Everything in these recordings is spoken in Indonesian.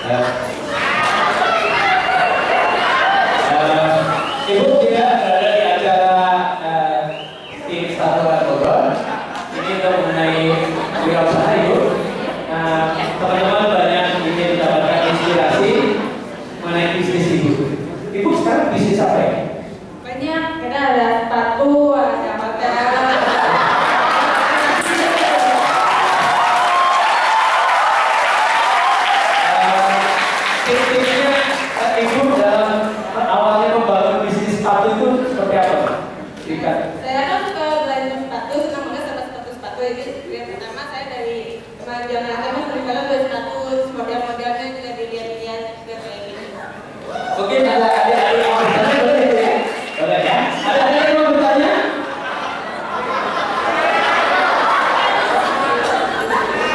Ibu tidak berada di acara tim Startup Bogor. Ini untuk mengenai wirausaha Ibu. Teman-teman banyak ingin mendapatkan inspirasi mengenai bisnis Ibu. Ibu sekarang bisnis apa ya? Banyak, karena ada sepatu, ada hotel. Tipsnya Ibu dalam awalnya membangun bisnis sepatu itu seperti apa? Ikan. Saya kan suka belanja sepatu, suka banget sama sepatu-sepatu. Jadi yang pertama saya dari zaman SMA sering banget beli sepatu, model-modelnya juga dilihat-lihat biar kayak gini. Oke, ada adik-adik yang mau bertanya boleh ya? Boleh ya? Ada adik yang mau bertanya?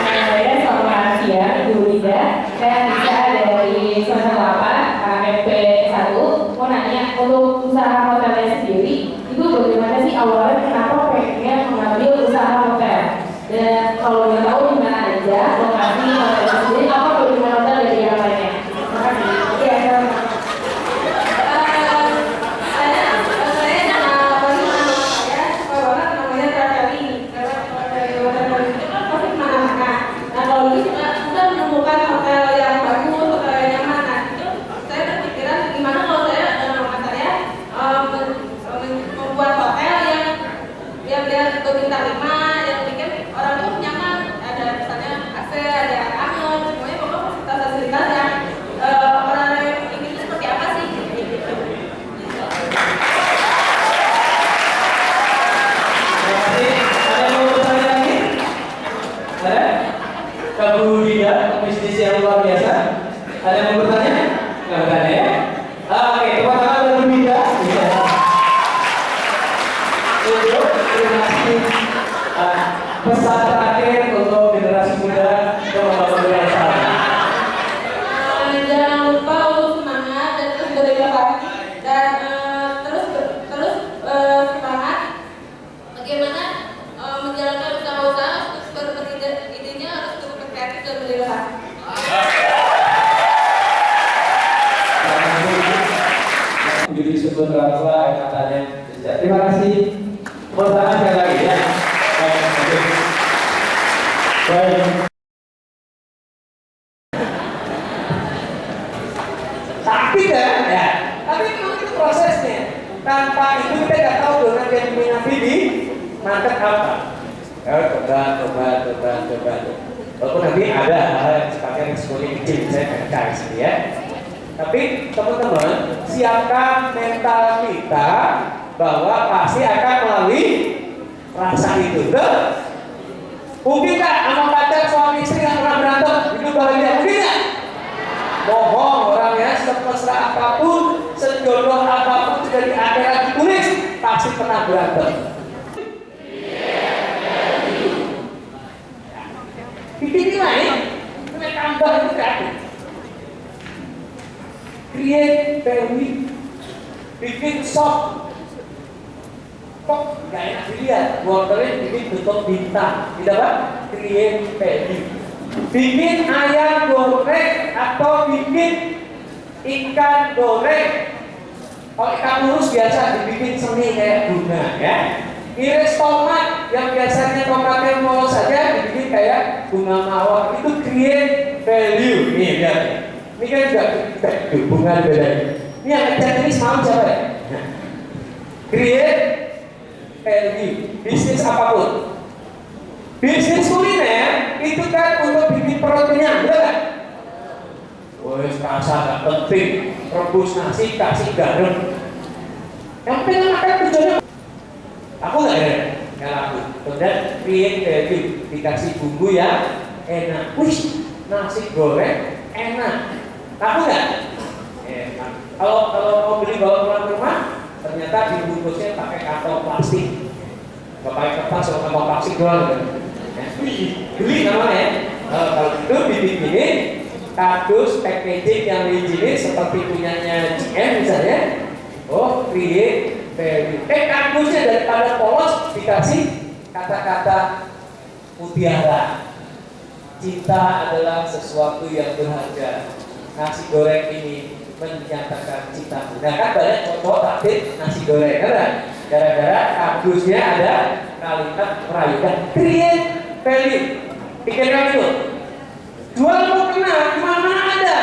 Saya selamat siang, Ibu Lida. Saya Nisa dari semester 8 MP 1. Mau nanya, untuk usaha hotelnya sendiri, itu bagaimana sih awalnya kenapa pengen mengambil usaha hotel? Dan kalau boleh tahu di mana aja lokasi hotelnya sendiri, apa perbedaan hotel dari yang lainnya? Terima kasih. Iya, sama. Saya nama nama saya suka banget namanya Trateli. Karena kalau dari hotel itu kan pasti kemana-mana. Nah kalau ini kita menemukan hotel yang bagus, hotel yang nyaman. Nah itu saya berpikiran gimana kalau saya dalam rumah saya membuat hotel yang dia berbintang 5, yang bikin orang tuh nyaman. Ada misalnya AC, ada angin, semuanya pokoknya fasilitas-fasilitas yang orang ingin itu seperti apa sih? Gitu. Terima kasih. Ada yang mau bertanya lagi? Ada? Kak Bu Lida, bisnis yang luar biasa. Ada yang mau bertanya? Nggak bertanya ya? Oke, tepuk tangan untuk Bu Lida. Iya. Untuk terima kasih. Pesan terakhir untuk generasi muda untuk membangun wirausaha. Jangan lupa untuk semangat dan terus berinovasi dan terus semangat bagaimana menjalankan usaha-usaha terus idenya harus cukup kreatif dan berinovasi. Menjadi disebut orang tua katanya. Terima kasih. Tepuk tangan sekali lagi ya. Baik. Tapi kan ya, tapi memang itu prosesnya. Tanpa itu kita nggak tahu dengan yang diminati di market apa. Ya, coba. Walaupun nanti ada hal yang sifatnya risikonya kecil, saya kasih ya. Tapi teman-teman siapkan mental kita bahwa pasti akan melalui rasa itu. Betul? Mungkin nggak sama pacar suami istri nggak pernah berantem hidup bahagia? Mungkin nggak? Bohong orangnya, semesra apapun, sejodoh apapun sudah di akhirat ditulis pasti pernah berantem. Bikin nilai, nilai tambah itu kreatif. Create value, bikin shop. Kok nggak enak dilihat? Wortelnya bikin bentuk bintang, tidak Pak? Create value. Bikin ayam goreng atau bikin ikan goreng. Kalau ikan lurus biasa dibikin seni kayak bunga ya. Iris tomat yang biasanya tomatnya polos saja dibikin kayak bunga mawar. Itu create value. Nih lihat. Ini kan juga bunga beda. Ini yang ngecat ini semalam siapa ya? Create value. Bisnis apapun. Bisnis kuliner itu kan untuk bikin perut kenyang, betul kan? Wes rasa nggak penting, rebus nasi kasih garam. Yang penting makan tujuannya. Aku nggak laku. Kemudian create value, dikasih bumbu yang enak. Wih, nasi goreng enak. Laku nggak? Enak. Kalau mau beli bawa pulang ke rumah, ternyata dibungkusnya pakai kantong plastik. Nggak pakai kertas, kalau kantong plastik doang. Beli namanya. Kalau itu dibikinin kardus packaging yang diizinin seperti punyanya GM misalnya. Oh, create value. Kardusnya daripada polos dikasih kata-kata mutiara. Cinta adalah sesuatu yang berharga. nasi goreng ini menyatakan cintaku. Nah kan banyak cowok takdir nasi goreng kan? Gara-gara kardusnya ada kalimat merayu. Create value. Pikirkan itu. Jual mukena, mana ada?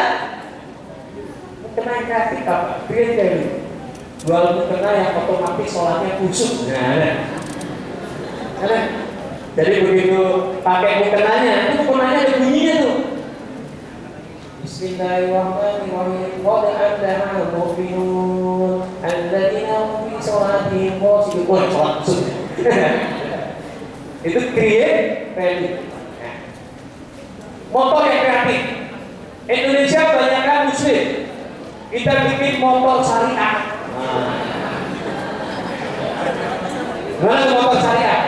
Mukena yang kreatif apa? Create value. Jual mukena yang otomatis sholatnya khusyuk. Nah, ada. Jadi begitu pakai mukenanya, itu mukenanya ada bunyinya tuh. Bismillahirrahmanirrahim. Qad aflaha al-mu'minun alladzina hum fi sholatihim khashi'un. Sholat khusyuk. Itu create value. Motor yang kreatif. Indonesia banyakkan muslim. Kita bikin motor syariah. Mana motor syariah?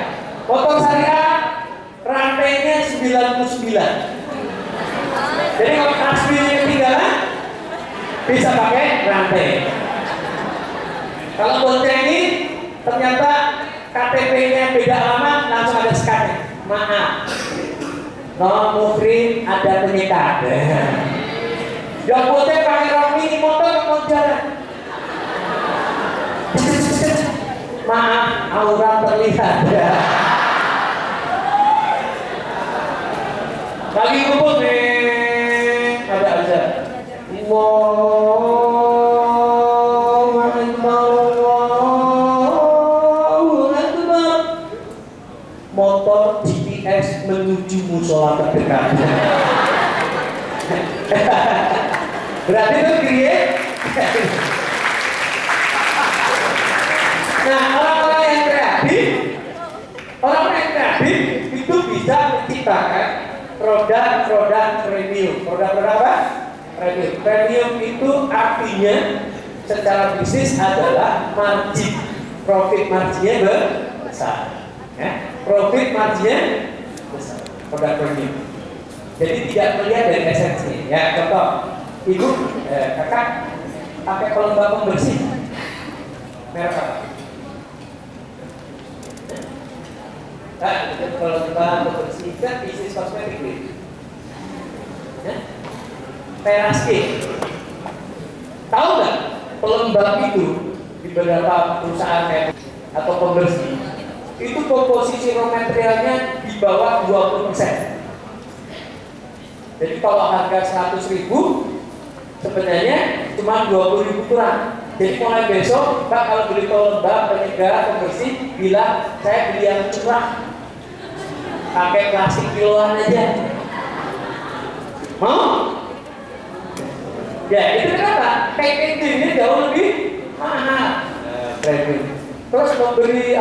Motor syariah rantainya 99. Jadi kalau tasbihnya ketinggalan bisa pakai rantai. Kalau bonceng ini ternyata KTP-nya beda alamat, langsung ada skannya. Maaf, non mukrim ada penyekat. Yang bonceng pakai rok mini motor mau jalan. Maaf, aura terlihat. Lagi kumpul nih, ada aja. Allahu Akbar. Motor GPS menuju musola terdekat. Berarti itu create. Nah, orang-orang yang kreatif itu bisa menciptakan produk-produk premium. Produk-produk apa? Premium. Premium itu artinya secara bisnis adalah margin, profit marginnya besar. Profit marginnya besar. Produk premium. Jadi tidak melihat dari esensi. Ya, contoh, ibu, kakak pakai pelembab pembersih. Merek apa? Nah, itu pelembab pembersih kan bisnis kosmetik. Teraske. Tahu nggak pelembab itu di beberapa perusahaan kayak atau pembersih itu komposisi raw materialnya di bawah 20%. Jadi kalau harga 100.000 sebenarnya cuma 20.000 kurang. Jadi mulai besok Pak kalau beli pelembab, penyegar, pembersih bilang saya beli yang curah, pakai plastik kiloan aja. Mau? Ya itu kenapa? Packagingnya jauh lebih mahal. Terus memberi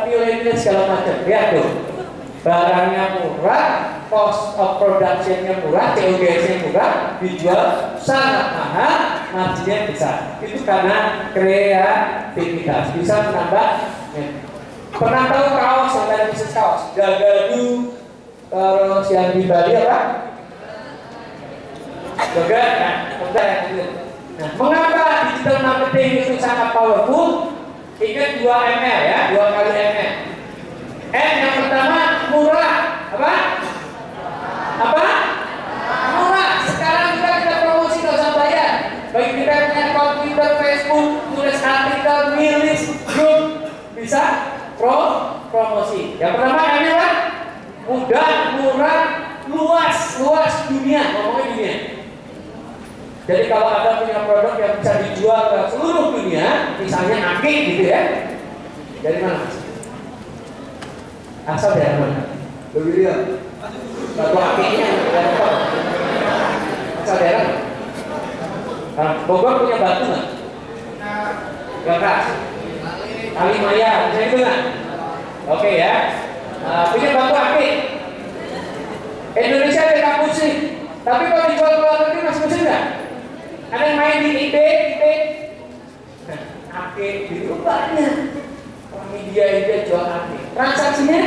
nilai-nilai segala macam. Lihat tuh, barangnya murah, cost of productionnya murah, COGS-nya murah, dijual sangat mahal, marginnya besar. Itu karena kreativitas bisa menambah. Pernah tahu kaos yang tadi bisnis kaos? Gagadu, terus yang di Bali apa? Nah, mengapa digital marketing itu sangat powerful? Ingat 2 ML ya, 2 kali ML. M yang pertama murah, apa? Murah. Sekarang kita promosi nggak usah bayar. Bagi kita yang punya komputer, Facebook, tulis artikel, nulis, grup, bisa promosi. Yang pertama M-nya apa? Mudah, murah, luas dunia, ngomongnya dunia. Jadi kalau ada punya produk yang bisa dijual ke seluruh dunia, misalnya Aki gitu ya, dari mana mas? Asal dari mana? Beli dia. Batu Akinya dari apa? Asal daerah. Bogor punya batu nggak? Gak. Kali Maya, bisa itu nggak? Oke ya. Punya batu Aki. Indonesia ada kampus sih, tapi kalau dijual ke luar negeri masih musim nggak? Ada yang main di eBay, Ake itu banyak. Media jual Ake. Transaksinya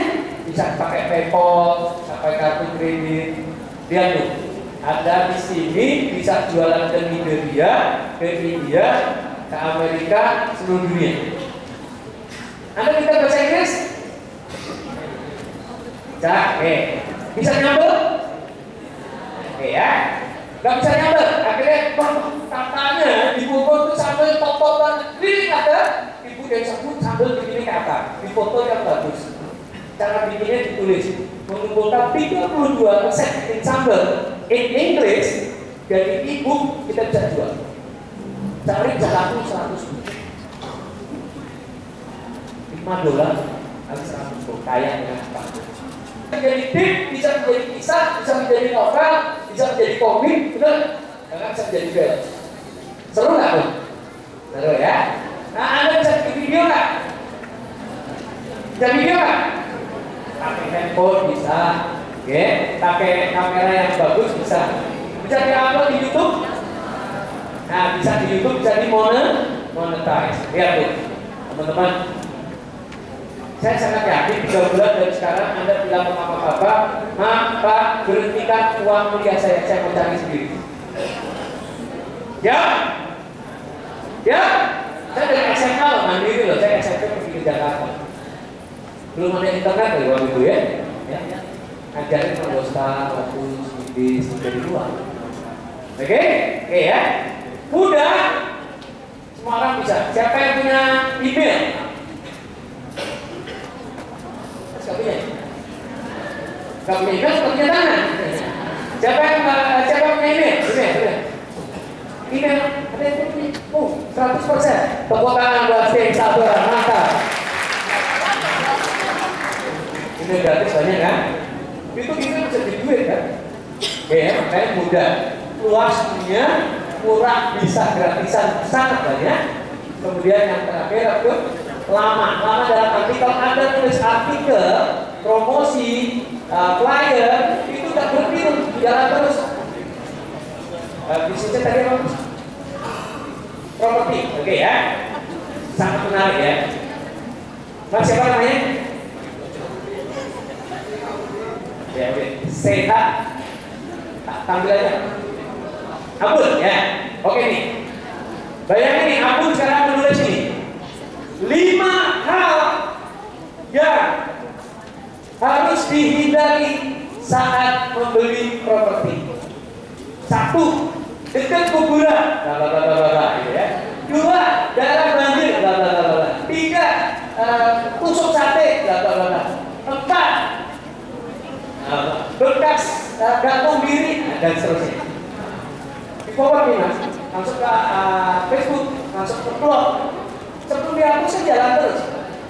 bisa pakai PayPal, pakai kartu kredit. Lihat tuh, ada di sini bisa jualan ke Nigeria, ke India, ke Amerika, seluruh dunia. Anda bisa bahasa Inggris? Bisa, bisa nyambung? Oke ya. Gak bisa nyambung? akhirnya katanya di foto itu sambil top-topan ini ada ibu yang sebut sambil begini ke atas di foto yang bagus. Cara bikinnya ditulis mengumpulkan 32 resep bikin sambal in English dari ibu kita bisa jual. Cari bisa laku 100 $5 harus 100 kaya dengan apa? Menjadi tip, bisa menjadi kisah, bisa menjadi novel, bisa menjadi komik, benar? Karena bisa menjadi film. Seru nggak tuh? Seru ya. Nah, Anda bisa bikin video nggak? Bisa video nggak? Pakai handphone bisa, oke? Pakai kamera yang bagus bisa. Bisa diupload di YouTube. Nah, bisa di YouTube, bisa di monetize. Lihat tuh, teman-teman. Saya sangat yakin 3 bulan dari sekarang Anda bilang ke mama papa, "Ma, Pak, berhentikan uang kuliah saya mau cari sendiri." Ya? Ya? Saya dari SMA loh, mandiri loh, saya SMP pergi ke Jakarta. Belum ada internet dari waktu itu ya? Ya. Ajarin sama Dosta, Lotus, Ibis, dari luar. Oke? Oke ya? Mudah. Semua orang bisa. Siapa yang punya email? Gak punya email, punya tangan. Siapa yang punya email? Email, ada yang punya? 100%. Tepuk tangan buat Steve Sabar, mantap. Email gratis banyak kan? Itu email bisa jadi duit kan? Ya, makanya mudah. Luas dunia, murah, bisa gratisan, sangat banyak. Kemudian yang terakhir itu lama dalam arti kalau Anda tulis artikel, promosi, flyer, itu tak berhenti, jalan terus. Bisnisnya tadi apa? Properti, oke ya? Sangat menarik ya. Mas siapa namanya? Ya oke, Sehat. Tampil aja. Abun ya, oke nih. Bayangin nih, Abun sekarang menulis ini. 5 hal yang harus dihindari saat membeli properti. 1, dekat kuburan, gitu ya. 2, daerah banjir, 3, tusuk sate, 4, bekas gantung diri, dan seterusnya. Di forward nih mas, masuk ke Facebook, masuk ke blog. Sebelum dihapus saya jalan terus.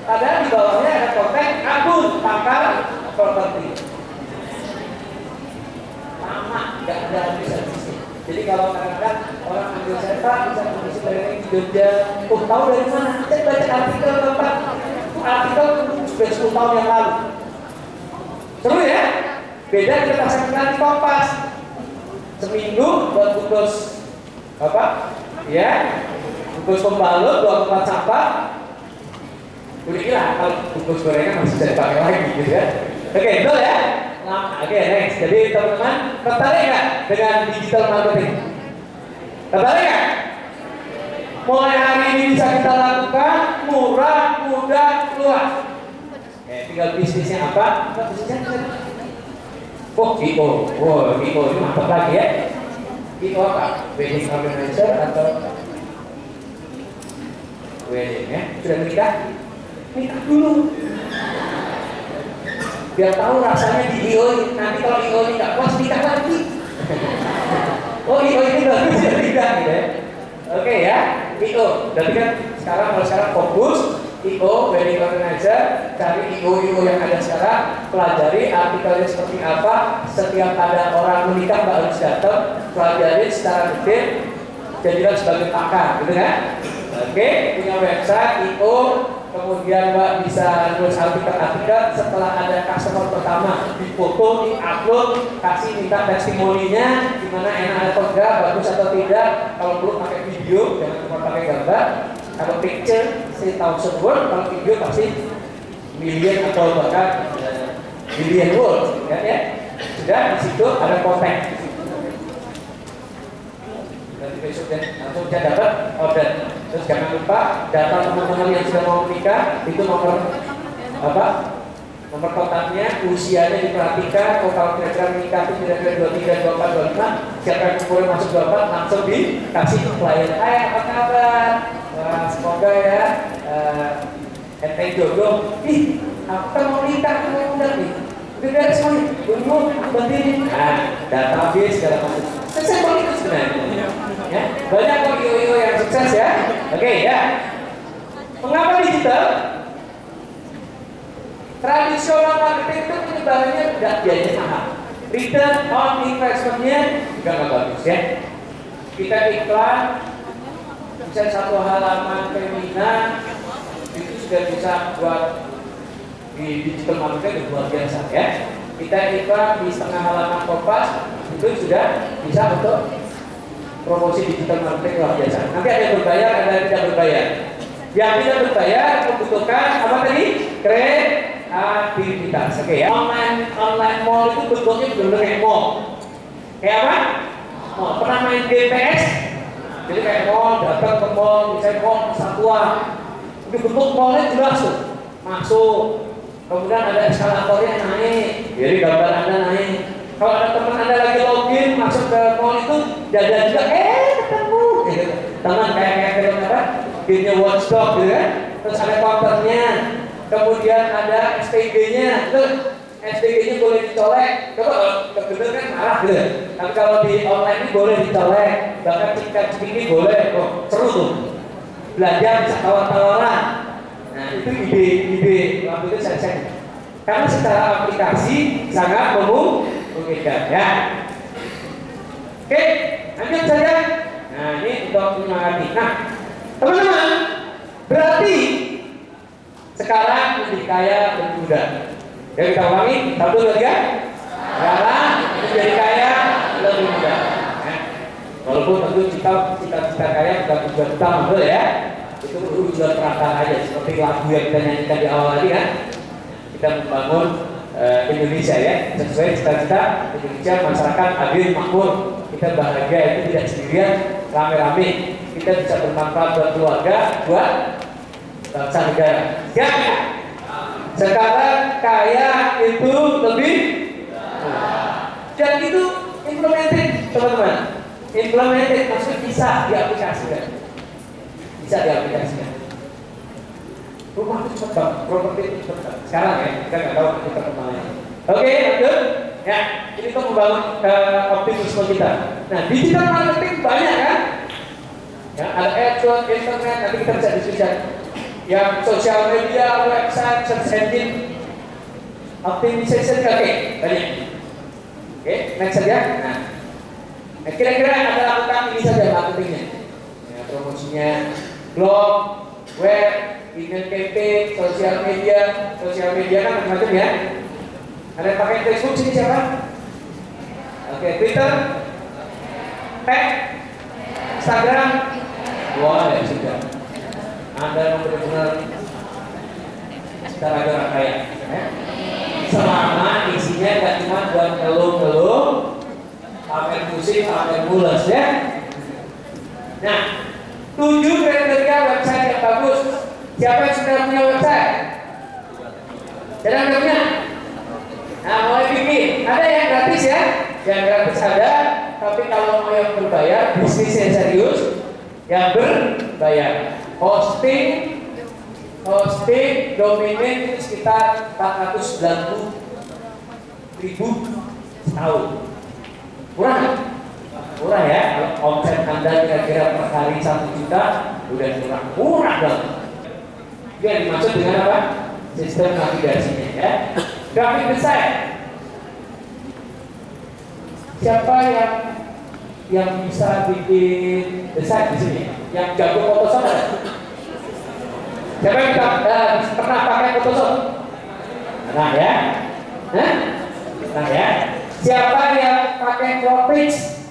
Padahal di bawahnya ada konten Abun pakar properti. Lama, nggak ada habis-habisnya. Jadi kalau kadang-kadang orang ambil saya Pak, bisa kondisi dari Jogja, tahu dari mana? Saya baca artikel Bapak. Itu artikel sudah 10 tahun yang lalu. Seru ya? Beda kita pasang iklan di Kompas. Seminggu buat bungkus apa? Ya. Bungkus pembalut, 2 tempat sampah. Udah gila, kalau bungkus gorengan masih bisa dipakai lagi gitu ya. Oke, betul ya? Nah, oke, next. Jadi teman-teman, tertarik nggak dengan digital marketing? Tertarik nggak? Mulai hari ini bisa kita lakukan, murah, mudah, luas. Oke, tinggal bisnisnya apa? Bisnisnya IO. IO ini mantap lagi ya. IO apa? Wedding organizer atau wedding ya? Sudah menikah? Nikah dulu. Biar tahu rasanya di IO. Nanti kalau IO ini nggak puas, nikah lagi. Oh IO ini bagus ya nikah gitu ya. Oke ya, IO. Berarti kan sekarang fokus IO, wedding organizer, cari IO yang ada sekarang, pelajari artikelnya seperti apa. Setiap ada orang menikah Mbak harus datang, pelajari secara detail, jadilah sebagai pakar, gitu kan? Oke, punya website IO, kemudian Mbak bisa nulis artikel-artikel. Setelah ada customer pertama, difoto, di-upload, kasih minta testimoninya, gimana enak atau enggak, bagus atau tidak. Kalau perlu pakai video, jangan cuma pakai gambar. Kalau picture 3,000 word, kalau video pasti million atau bahkan billion word, kan ya? Sudah di situ ada konten. Nanti besok deh, langsung bisa dapat order. Terus jangan lupa data teman-teman yang sudah mau menikah itu nomor apa? Nomor kontaknya, usianya diperhatikan, total kira-kira menikah itu kira-kira 23, 24, 25. Siapa yang umurnya masuk 24 langsung dikasih ke klien. Hai, apa kabar? Wah, semoga ya enteng jodoh. Ih, aku kan mau nikah, aku mau undang nih. Udah beres semuanya, belum, bantuin. Nah, database segala macam. Sesimpel itu sebenarnya. Ya, banyak kok IO yang sukses ya. Oke ya. Mengapa digital? Tradisional marketing itu penyebarannya tidak biayanya mahal. Return on investment-nya juga nggak bagus ya. Kita iklan, bisa 1 halaman femina itu sudah bisa buat di digital marketing luar biasa ya. Kita iklan di setengah halaman Kompas itu sudah bisa untuk promosi digital marketing luar biasa. Nanti ada yang berbayar, ada yang tidak berbayar. Yang tidak berbayar membutuhkan apa tadi? Kreativitas. Oke ya. Online mall itu bentuknya benar-benar kayak mall. Kayak apa? Mall. Pernah main game PS? Jadi kayak mall, datang ke mall, misalnya mall Satwa. Itu bentuk mallnya jelas tuh. Masuk. Kemudian ada eskalatornya naik. Jadi gambar Anda naik. Kalau ada teman Anda lagi login masuk ke mall itu, jalan juga, ketemu. Gitu. Teman kayak film apa? Gamenya Watch Dogs gitu kan. Terus ada counternya. Kemudian ada SPG-nya. Terus SPG-nya boleh dicolek. Coba kalau bener kan marah gitu. Tapi kalau di online ini boleh dicolek. Bahkan tingkat ini boleh. Oh, seru tuh. Belajar bisa tawar-tawaran. Nah, itu ide waktu itu saya. Karena secara aplikasi sangat memungkinkan ya. Oke, lanjut saja. Nah, ini untuk menyemangati. Nah, teman-teman, berarti sekarang lebih kaya dan mudah. Ya kita ulangi, 1, 2, 3. Sekarang menjadi kaya lebih mudah. Nah, walaupun tentu cita-cita kaya bukan tujuan utama, betul ya. Itu tujuan perantara aja, seperti lagu yang kita nyanyikan di awal tadi kan. Kita membangun Indonesia ya, sesuai cita-cita Indonesia, masyarakat adil makmur, kita bahagia itu tidak sendirian, rame-rame, kita bisa bermanfaat buat keluarga, buat bangsa negara. Ya, sekarang kaya itu lebih, dan itu implemented teman-teman, implemented maksudnya bisa diaplikasikan, Rumah itu cepat banget, properti itu cepat banget. Sekarang ya, kita nggak tahu kita kemana. Oke, lanjut. Ya, ini untuk membangun optimisme kita. Nah, digital marketing banyak kan? Ya, ada AdWords, internet, nanti kita bisa diskusikan. Yang sosial media, website, search engine, optimization, oke, banyak. Oke, next saja. Nah, kira-kira ada lakukan ini saja marketingnya. Ya, promosinya, blog, web, email campaign, sosial media kan macam-macam ya. Ada yang pakai Facebook sini siapa? Oke, Twitter, Tag, Instagram, wah ya sudah. Anda benar-benar secara orang kaya. Selama isinya tidak cuma buat ngeluh-ngeluh, pamer musik, pamer mules ya. Nah, 7 kriteria website yang bagus. Siapa yang sudah punya website? Sudah punya? Nah, mulai bikin. Ada yang gratis ya? Yang gratis ada, tapi kalau mau yang berbayar, bisnis yang serius, yang berbayar. Hosting, domain itu sekitar 490.000 setahun. Murah ya. Kalau omset Anda kira-kira per hari 1 juta, udah murah dong. Itu yang dimaksud dengan apa? Sistem navigasinya ya. Grafik desain. Siapa yang bisa bikin desain di sini? Yang jago Photoshop ada? Siapa yang pernah pakai Photoshop? Nah ya. Nah ya. Siapa yang pakai Cloudflare?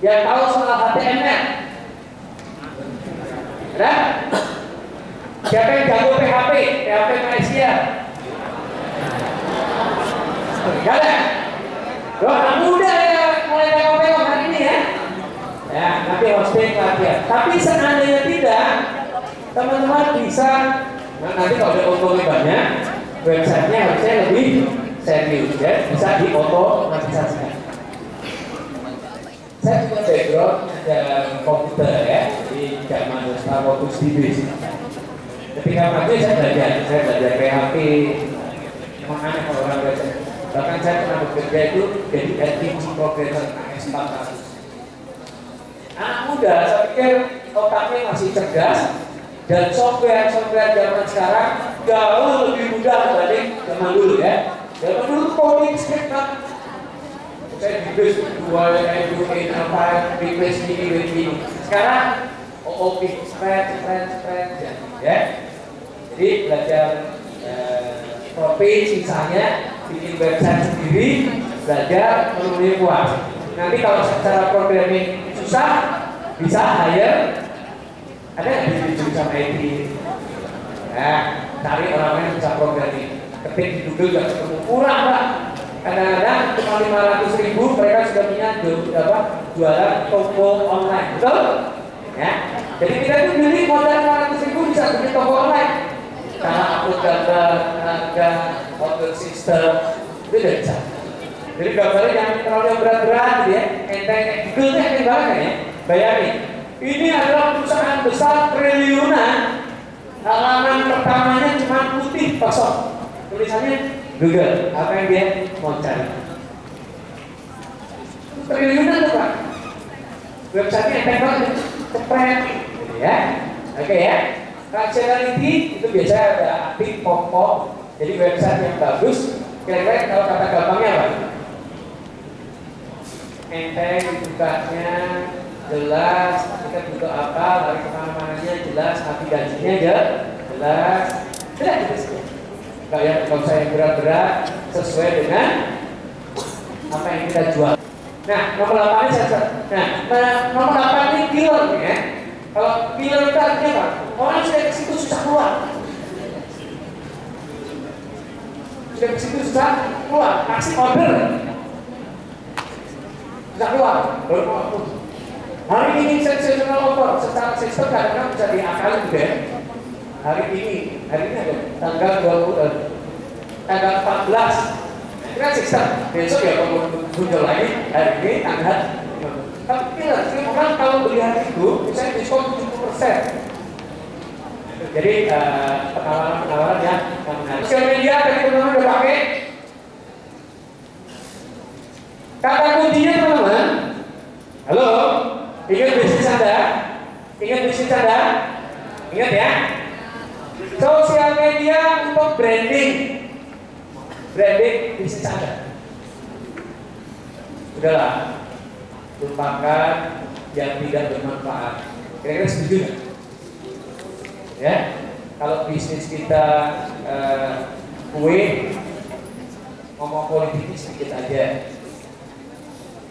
Yang tahu soal HTML? Ada? Siapa yang jago PHP Malaysia? Gak ada? Loh, anak muda ya mulai tengok-tengok hari ini ya. Ya, nanti hosting latihan. Tapi seandainya tidak, teman-teman bisa, nanti kalau ada untuknya banyak, websitenya harusnya lebih serius ya, bisa diotomatisasikan. Saya punya background ada komputer ya di zaman Starwokus DB. Ketika pagi saya belajar PHP, makanya kalau orang belajar. Bahkan saya pernah bekerja itu jadi LTG programmer AS400. Anak muda, saya pikir otaknya masih cerdas dan software zaman sekarang jauh lebih mudah dibanding zaman dulu ya. Zaman dulu coding script kan. Saya request dua apa request ini. Sekarang OOP spread ya. Jadi belajar copy sisanya bikin website sendiri, belajar menulis buat. Nanti kalau secara programming susah bisa hire, ada nggak di jurusan IT? Nah, cari orang yang bisa programming. Ketik di Google nggak ketemu, murah pak. Kadang-kadang cuma 500.000 mereka sudah punya jualan toko online, betul? Ya. Jadi kita itu beli modal 500.000 bisa beli toko online. Karena upload data, harga, order system, itu udah bisa. Jadi gambarnya yang terlalu berat-berat gitu ya, enteng Google itu enteng banget kan ya. Bayangin, ini adalah perusahaan besar triliunan, halaman pertamanya cuma putih kosong, tulisannya Google, apa yang dia mau cari? Triliunan tuh pak, websitenya enteng banget, cepet, gitu ya. Oke ya. Functionality itu biasanya ada aktif, pop, jadi website yang bagus. Kira-kira kalau kata gampangnya apa? Enteng dibukanya, jelas, kita butuh apa, lari kemana-mananya jelas, navigasinya jelas, gitu sih. Kayak kalau saya berat-berat sesuai dengan apa yang kita jual. Nah, nomor 8 ini nomor 8 ini killer ya. Kalau killer itu artinya apa? Orang sudah ke situ susah keluar. Sudah ke situ susah keluar. Aksi order susah keluar. Hari ini sensational offer secara sistem kadang-kadang bisa diakali juga ya. Hari ini ada tanggal 14. Itu kan sistem. Besok ya kalau muncul lagi hari ini tanggal. Tapi killer, orang kalau beli hari itu bisa diskon 70%. Jadi penawaran yang menarik. Sosial media tadi teman-teman udah pakai. Kata kuncinya teman-teman. Halo, ingat bisnis Anda? Ingat ya? Sosial media untuk branding bisnis Anda. Udahlah, lupakan yang tidak bermanfaat. Kira-kira setuju nggak? Ya, kalau bisnis kita kue, ngomong politik sedikit aja.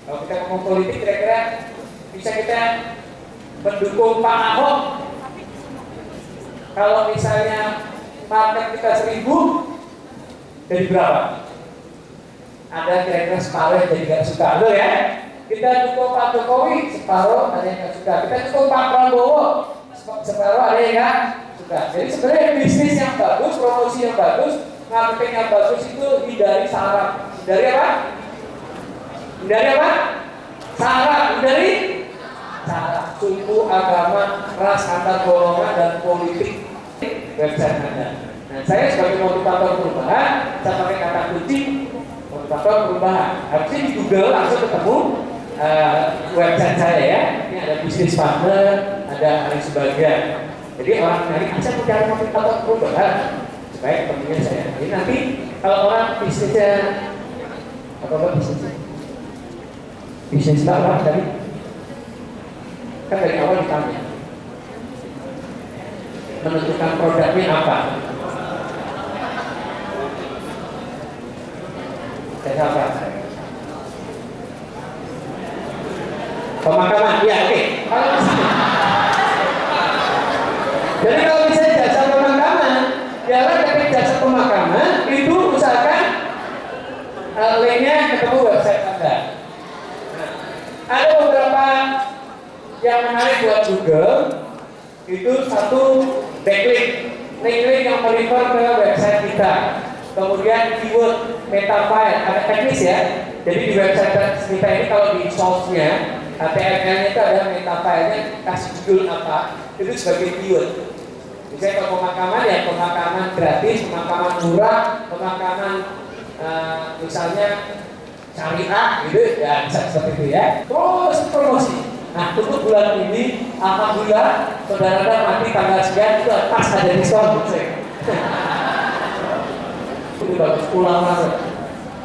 Kalau kita ngomong politik, kira-kira bisa kita mendukung Pak Ahok. Kalau misalnya market kita 1000, jadi berapa? Ada kira-kira separuh jadi nggak suka, loh ya? Kita dukung Pak Jokowi, separuh ada yang nggak suka. Kita dukung Pak Prabowo, separuh ada yang nggak suka. Jadi sebenarnya bisnis yang bagus, promosi yang bagus, marketing yang bagus itu hindari syarat. Hindari apa? Hindari syarat suku, agama, ras, antar golongan dan politik website Anda. Nah, saya sebagai motivator perubahan, saya pakai kata kunci motivator perubahan. Harusnya di Google langsung ketemu website saya ya. Ini ada bisnis partner, ada lain sebagainya. Jadi orang nyari saya mencari motivator perubahan supaya kepentingan saya. Jadi nanti kalau orang bisnisnya apa bisnisnya? Bisnis apa tadi? Kan dari awal ditanya menentukan produknya apa. Saya apa? Pemakaman, ya oke. Jadi kalau bisa jasa pemakaman, jalan dari jasa pemakaman itu usahakan linknya ketemu website Anda. Nah, ada beberapa yang menarik buat Google. Itu satu backlink, link yang merefer ke website kita. kemudian keyword, meta file, ada teknis ya. Jadi di website kita ini kalau di source-nya, HTML-nya itu ada meta file-nya, kasih judul apa, itu sebagai keyword. Misalnya kalau pemakaman ya pemakaman gratis, pemakaman murah, pemakaman misalnya syariah gitu ya, bisa seperti itu ya. Terus promosi. Nah untuk bulan ini alhamdulillah saudara mati tanggal sekian itu pas ada diskon. Itu bagus, pulang langsung.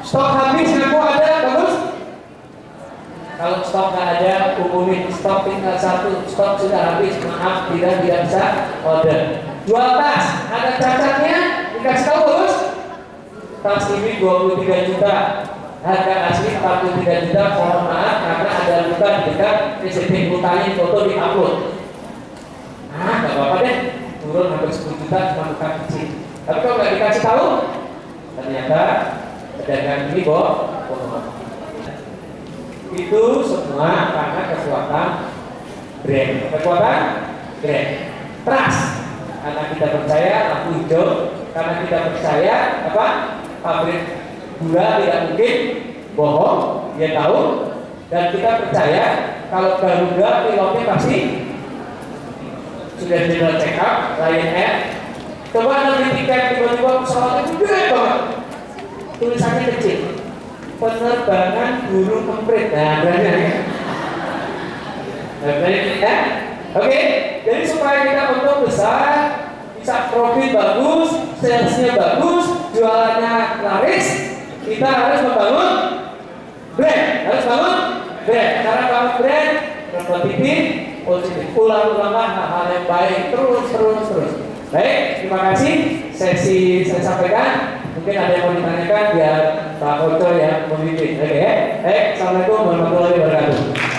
Stok habis ngaku ada, bagus. Kalau stok nggak ada, hubungin. Stok tinggal satu, stok sudah habis, maaf tidak bisa order. Jual tas, ada cacatnya, dikasih tahu bagus. Tas ini 23 juta, harga asli 43 juta. Mohon maaf karena ada luka di dekat CCTV, utangin foto di upload. Nah, nggak apa-apa deh, turun hampir 10 juta cuma luka kecil. Tapi kalau nggak dikasih tahu, ternyata pedagang ini bohong. Itu semua karena kekuatan brand. Kekuatan brand. Trust. Karena kita percaya lampu hijau, karena kita percaya apa? Pabrik gula tidak mungkin bohong, dia tahu, dan kita percaya kalau Garuda pilotnya pasti sudah general check up, Lion Air. Coba nanti tiket tiba-tiba pesawatnya gede banget, tulisannya kecil, penerbangan burung emprit. Nah, berarti ya. Oke, jadi supaya kita untung besar, bisa profit bagus, salesnya bagus, jualannya laris, kita harus membangun brand. Cara bangun brand, kompetitif, positif. Ulang-ulanglah hal-hal yang baik, terus. Baik, terima kasih. Sesi saya sampaikan. Mungkin ada yang mau ditanyakan biar Pak Koco yang memimpin. Oke, Assalamualaikum warahmatullahi wabarakatuh.